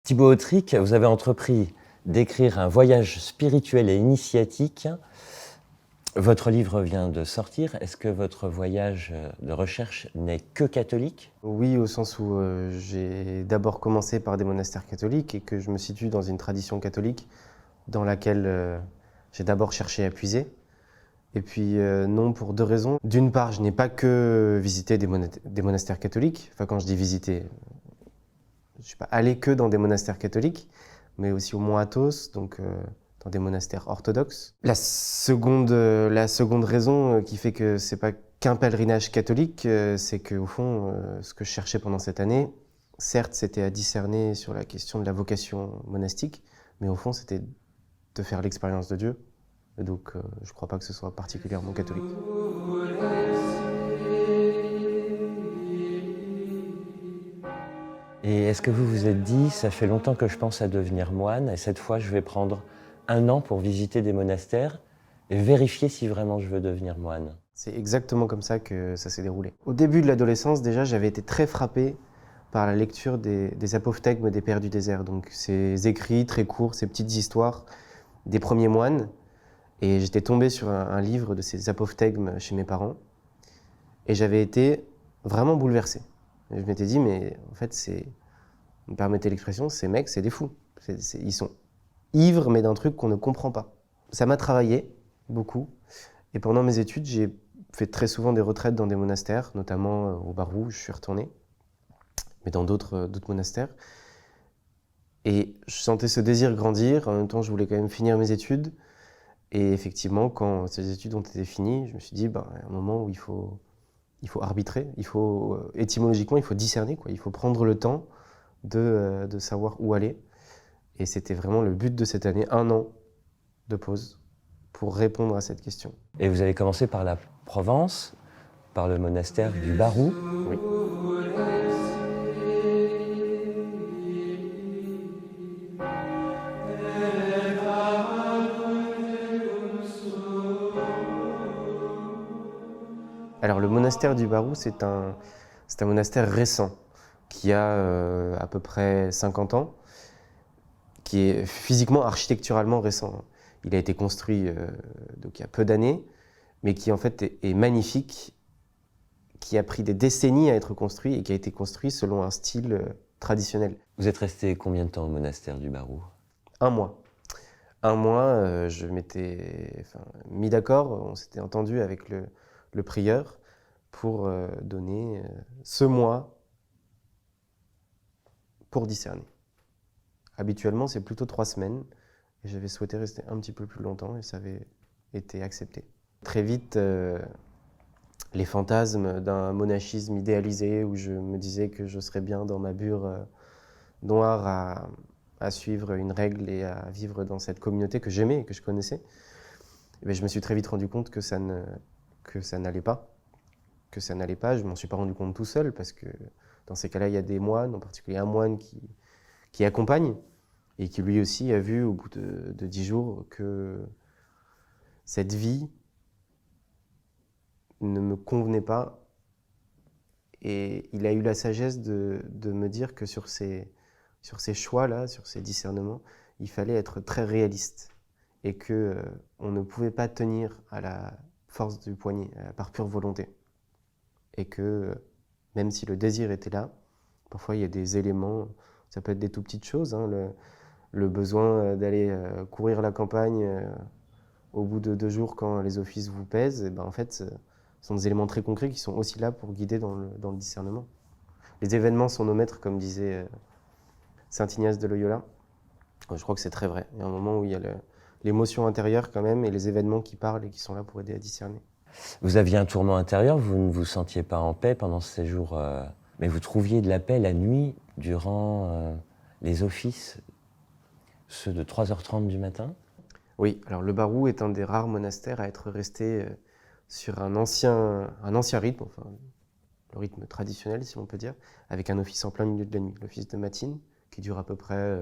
Thibaut Autric, vous avez entrepris d'écrire un voyage spirituel et initiatique. Votre livre vient de sortir. Est-ce que votre voyage de recherche n'est que catholique? Oui, au sens où j'ai d'abord commencé par des monastères catholiques et que je me situe dans une tradition catholique dans laquelle j'ai d'abord cherché à puiser. Et puis non, pour deux raisons. D'une part, je n'ai pas que visité des monastères catholiques. Enfin, quand je dis visiter, je ne suis pas allé que dans des monastères catholiques, mais aussi au Mont Athos, donc dans des monastères orthodoxes. La seconde raison qui fait que c'est pas qu'un pèlerinage catholique, c'est qu'au fond, ce que je cherchais pendant cette année, certes, c'était à discerner sur la question de la vocation monastique, mais au fond, c'était de faire l'expérience de Dieu. Et donc, je ne crois pas que ce soit particulièrement catholique. Et est-ce que vous vous êtes dit, ça fait longtemps que je pense à devenir moine, et cette fois je vais prendre un an pour visiter des monastères et vérifier si vraiment je veux devenir moine? C'est exactement comme ça que ça s'est déroulé. Au début de l'adolescence, déjà, j'avais été très frappé par la lecture des apophthegmes des Pères du désert. Donc, ces écrits très courts, ces petites histoires des premiers moines. Et j'étais tombé sur un livre de ces apophthegmes chez mes parents. Et j'avais été vraiment bouleversé. Et je m'étais dit, mais en fait, vous me permettez l'expression, ces mecs, c'est des fous. Ils sont ivres, mais d'un truc qu'on ne comprend pas. Ça m'a travaillé beaucoup. Et pendant mes études, j'ai fait très souvent des retraites dans des monastères, notamment au Barou, où je suis retourné, mais dans d'autres monastères. Et je sentais ce désir grandir. En même temps, je voulais quand même finir mes études. Et effectivement, quand ces études ont été finies, je me suis dit, ben, il y a un moment où il faut arbitrer, étymologiquement, il faut discerner, quoi. Il faut prendre le temps de savoir où aller. Et c'était vraiment le but de cette année, un an de pause pour répondre à cette question. Et vous avez commencé par la Provence, par le monastère du Barou. Oui. Alors le monastère du Barou, c'est un monastère récent qui a à peu près 50 ans, qui est physiquement, architecturalement récent. Il a été construit donc il y a peu d'années, mais qui en fait est magnifique, qui a pris des décennies à être construit et qui a été construit selon un style traditionnel. Vous êtes resté combien de temps au monastère du Barou? Un mois. Un mois, je m'étais mis d'accord, on s'était entendu avec le prieur pour donner ce mois pour discerner. Habituellement, c'est plutôt 3 semaines, et j'avais souhaité rester un petit peu plus longtemps, et ça avait été accepté. Très vite, les fantasmes d'un monachisme idéalisé, où je me disais que je serais bien dans ma bure noire à suivre une règle et à vivre dans cette communauté que j'aimais et que je connaissais, et bien, je me suis très vite rendu compte que ça n'allait pas. Je ne m'en suis pas rendu compte tout seul, parce que dans ces cas-là, il y a des moines, en particulier un moine qui accompagne, et qui lui aussi a vu au bout de 10 jours que cette vie ne me convenait pas. Et il a eu la sagesse de me dire que sur ces choix-là, sur ces discernements, il fallait être très réaliste, et qu'on ne pouvait pas tenir à la force du poignet, par pure volonté. Et que même si le désir était là, parfois il y a des éléments, ça peut être des tout petites choses, hein, le besoin d'aller courir la campagne au bout de 2 jours quand les offices vous pèsent, et ben en fait, ce sont des éléments très concrets qui sont aussi là pour guider dans le discernement. Les événements sont nos maîtres, comme disait saint Ignace de Loyola. Je crois que c'est très vrai. Il y a un moment où il y a l'émotion intérieure quand même, et les événements qui parlent et qui sont là pour aider à discerner. Vous aviez un tourment intérieur, vous ne vous sentiez pas en paix pendant ce séjour, mais vous trouviez de la paix la nuit durant les offices, ceux de 3h30 du matin? Oui, alors le Barou est un des rares monastères à être resté sur un ancien rythme, enfin le rythme traditionnel si l'on peut dire, avec un office en plein milieu de la nuit, l'office de matine, qui dure à peu près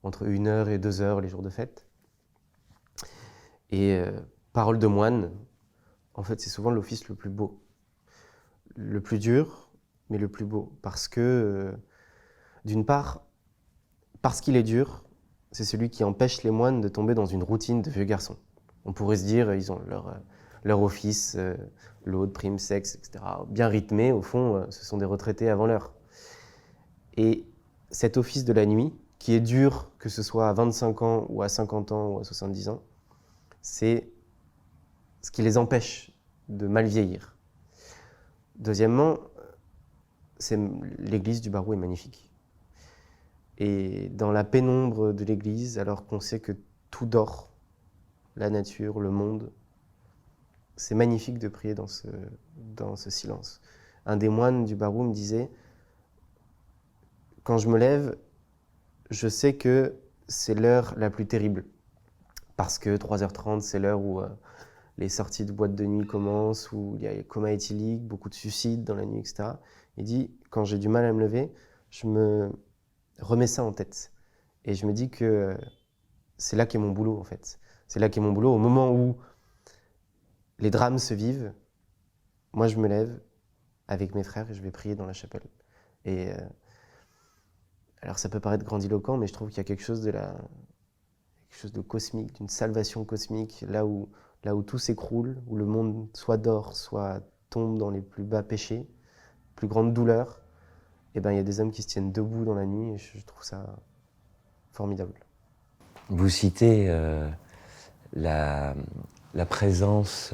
entre 1 heure et 2 heures les jours de fête. Et parole de moine, en fait c'est souvent l'office le plus beau, le plus dur, mais le plus beau, parce que d'une part, parce qu'il est dur, c'est celui qui empêche les moines de tomber dans une routine de vieux garçons. On pourrait se dire, ils ont leur office, l'aude, prime, sexe, etc., bien rythmé. Au fond, ce sont des retraités avant l'heure. Et cet office de la nuit, qui est dur, que ce soit à 25 ans ou à 50 ans ou à 70 ans, c'est ce qui les empêche de mal vieillir. Deuxièmement, l'église du Barou est magnifique. Et dans la pénombre de l'église, alors qu'on sait que tout dort, la nature, le monde, c'est magnifique de prier dans ce silence. Un des moines du Barou me disait, quand je me lève, je sais que c'est l'heure la plus terrible. Parce que 3h30, c'est l'heure où les sorties de boîtes de nuit commencent, où il y a les comas éthyliques, beaucoup de suicides dans la nuit, etc. Il dit, quand j'ai du mal à me lever, je me remets ça en tête. Et je me dis que c'est là qu'est mon boulot, en fait. C'est là qu'est mon boulot. Au moment où les drames se vivent, moi, je me lève avec mes frères et je vais prier dans la chapelle. Et alors, ça peut paraître grandiloquent, mais je trouve qu'il y a quelque chose de cosmique, d'une salvation cosmique, là où tout s'écroule, où le monde soit dort, soit tombe dans les plus bas péchés, plus grandes douleurs. Et ben, il y a des hommes qui se tiennent debout dans la nuit et je trouve ça formidable. Vous citez la présence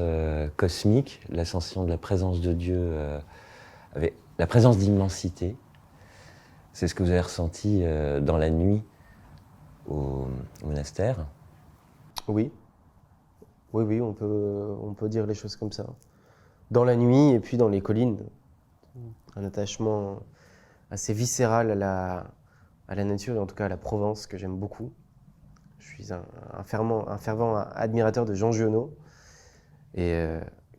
cosmique, l'ascension de la présence de Dieu, avec la présence d'immensité. C'est ce que vous avez ressenti dans la nuit au monastère? Oui, on peut dire les choses comme ça. Dans la nuit et puis dans les collines, un attachement assez viscéral à la nature et en tout cas à la Provence que j'aime beaucoup. Je suis un fervent admirateur de Jean Giono. Et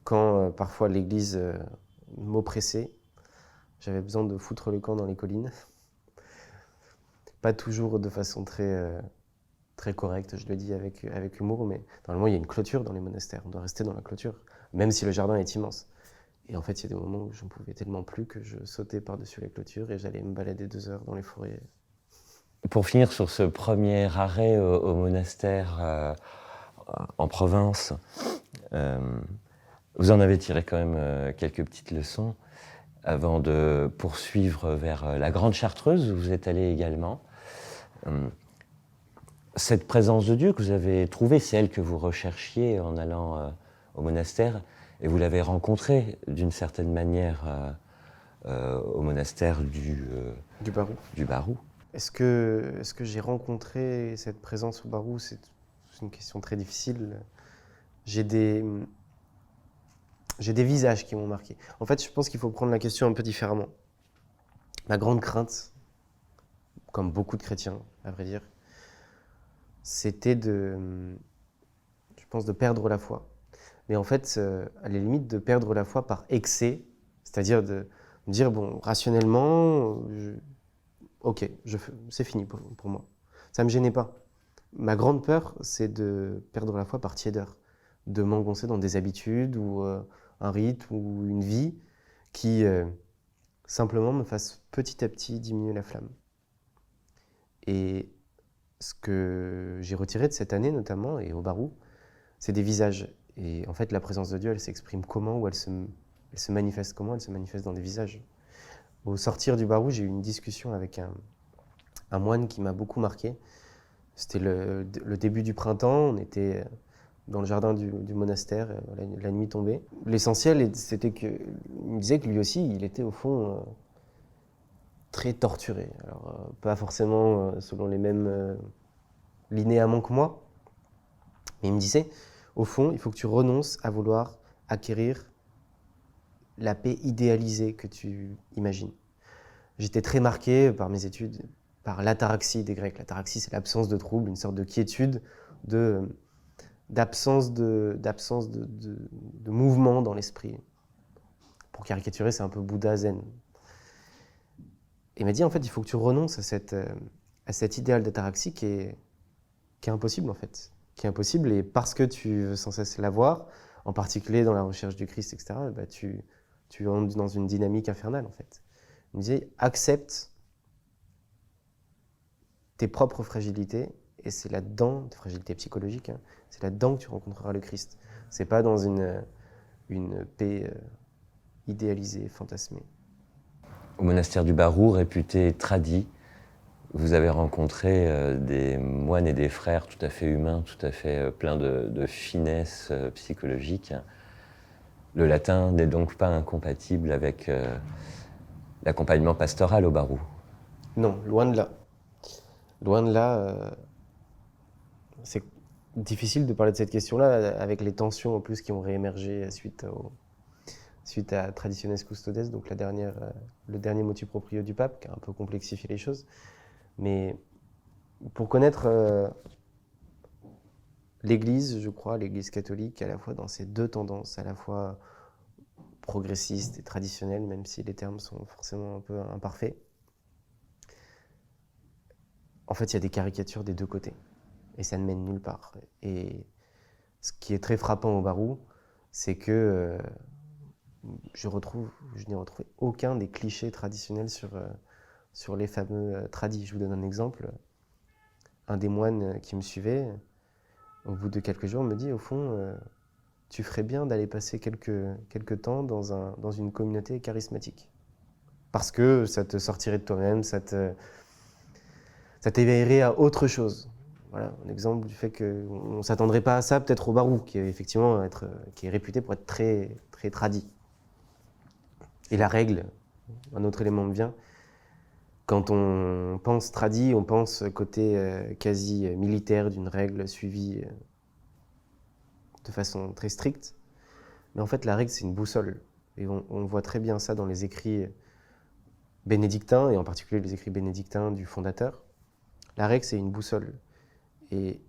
quand parfois l'église m'oppressait, j'avais besoin de foutre le camp dans les collines. Pas toujours de façon très correcte, je le dis avec humour, mais normalement il y a une clôture dans les monastères, on doit rester dans la clôture, même si le jardin est immense. Et en fait, il y a des moments où j'en pouvais tellement plus que je sautais par-dessus les clôtures et j'allais me balader 2 heures dans les forêts. Pour finir sur ce premier arrêt au monastère en province, vous en avez tiré quand même quelques petites leçons avant de poursuivre vers la Grande Chartreuse, où vous êtes allé également. Cette présence de Dieu que vous avez trouvée, c'est elle que vous recherchiez en allant au monastère, et vous l'avez rencontrée d'une certaine manière au monastère du Barou. Est-ce que j'ai rencontré cette présence au Barou? C'est une question très difficile. J'ai des visages qui m'ont marqué. En fait, je pense qu'il faut prendre la question un peu différemment. Ma grande crainte, comme beaucoup de chrétiens, à vrai dire, c'était je pense, de perdre la foi. Mais en fait, à la limite, de perdre la foi par excès, c'est-à-dire de me dire, bon, rationnellement, ok, c'est fini pour moi. Ça ne me gênait pas. Ma grande peur, c'est de perdre la foi par tiédeur, de m'engoncer dans des habitudes ou un rythme ou une vie qui simplement me fasse petit à petit diminuer la flamme. Et ce que j'ai retiré de cette année notamment, et au Barou, c'est des visages. Et en fait, la présence de Dieu, elle s'exprime comment, ou elle se manifeste comment? Elle se manifeste dans des visages. Au sortir du Barou, j'ai eu une discussion avec un moine qui m'a beaucoup marqué. C'était le début du printemps, on était dans le jardin du monastère, la nuit tombait. L'essentiel, c'était qu'il me disait que lui aussi, il était au fond très torturé. Alors, pas forcément selon les mêmes linéaments que moi, mais il me disait, au fond, il faut que tu renonces à vouloir acquérir la paix idéalisée que tu imagines. J'étais très marqué par mes études, par l'ataraxie des Grecs. L'ataraxie, c'est l'absence de trouble, une sorte de quiétude, d'absence de mouvement dans l'esprit. Pour caricaturer, c'est un peu Bouddha zen. Et il m'a dit, en fait, il faut que tu renonces à cet idéal d'ataraxie qui est impossible, en fait. Qui est impossible, et parce que tu veux sans cesse l'avoir, en particulier dans la recherche du Christ, etc., bah tu entres dans une dynamique infernale, en fait. Il me disait, accepte tes propres fragilités, et c'est là-dedans, tes fragilités psychologiques, hein, c'est là-dedans que tu rencontreras le Christ. C'est pas dans une paix idéalisée, fantasmée. Au monastère du Barou, réputé tradi, vous avez rencontré des moines et des frères tout à fait humains, tout à fait pleins de finesse psychologique. Le latin n'est donc pas incompatible avec l'accompagnement pastoral au Barou. Non, loin de là. Loin de là, c'est difficile de parler de cette question-là avec les tensions en plus qui ont réémergé suite à Traditiones Custodes, donc le dernier motu proprio du pape, qui a un peu complexifié les choses. Mais pour connaître l'Église, je crois, l'Église catholique, à la fois dans ces deux tendances, à la fois progressiste et traditionnelle, même si les termes sont forcément un peu imparfaits, en fait, il y a des caricatures des deux côtés. Et ça ne mène nulle part. Et ce qui est très frappant au Barou, c'est que je n'ai retrouvé aucun des clichés traditionnels sur les fameux tradis. Je vous donne un exemple. Un des moines qui me suivait, au bout de quelques jours, me dit, au fond, tu ferais bien d'aller passer quelques temps dans une communauté charismatique. Parce que ça te sortirait de toi-même, ça t'éveillerait à autre chose. Voilà, un exemple du fait qu'on ne s'attendrait pas à ça, peut-être au Barou, qui est effectivement qui est réputé pour être très, très tradi. Et la règle, un autre élément me vient, quand on pense tradi, on pense côté quasi militaire d'une règle suivie de façon très stricte. Mais en fait, la règle, c'est une boussole. Et on voit très bien ça dans les écrits bénédictins, et en particulier les écrits bénédictins du fondateur. La règle, c'est une boussole. Et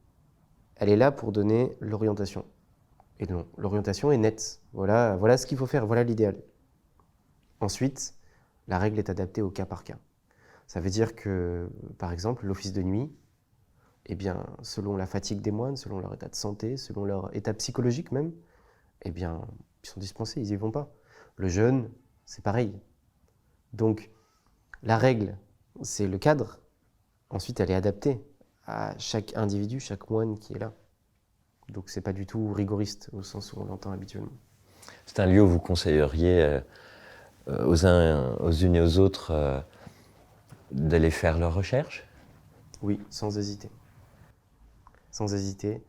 elle est là pour donner l'orientation. Et non, l'orientation est nette. Voilà ce qu'il faut faire, voilà l'idéal. Ensuite, la règle est adaptée au cas par cas. Ça veut dire que, par exemple, l'office de nuit, eh bien, selon la fatigue des moines, selon leur état de santé, selon leur état psychologique même, eh bien, ils sont dispensés, ils n'y vont pas. Le jeûne, c'est pareil. Donc, la règle, c'est le cadre. Ensuite, elle est adaptée à chaque individu, chaque moine qui est là. Donc, c'est pas du tout rigoriste au sens où on l'entend habituellement. C'est un lieu où vous conseilleriez aux uns, aux unes et aux autres d'aller faire leurs recherches? Oui, sans hésiter. Sans hésiter,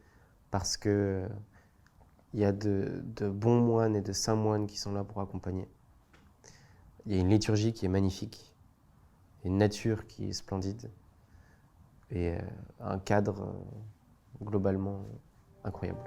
parce que il y a de bons moines et de saints moines qui sont là pour accompagner. Il y a une liturgie qui est magnifique, une nature qui est splendide, et un cadre globalement incroyable.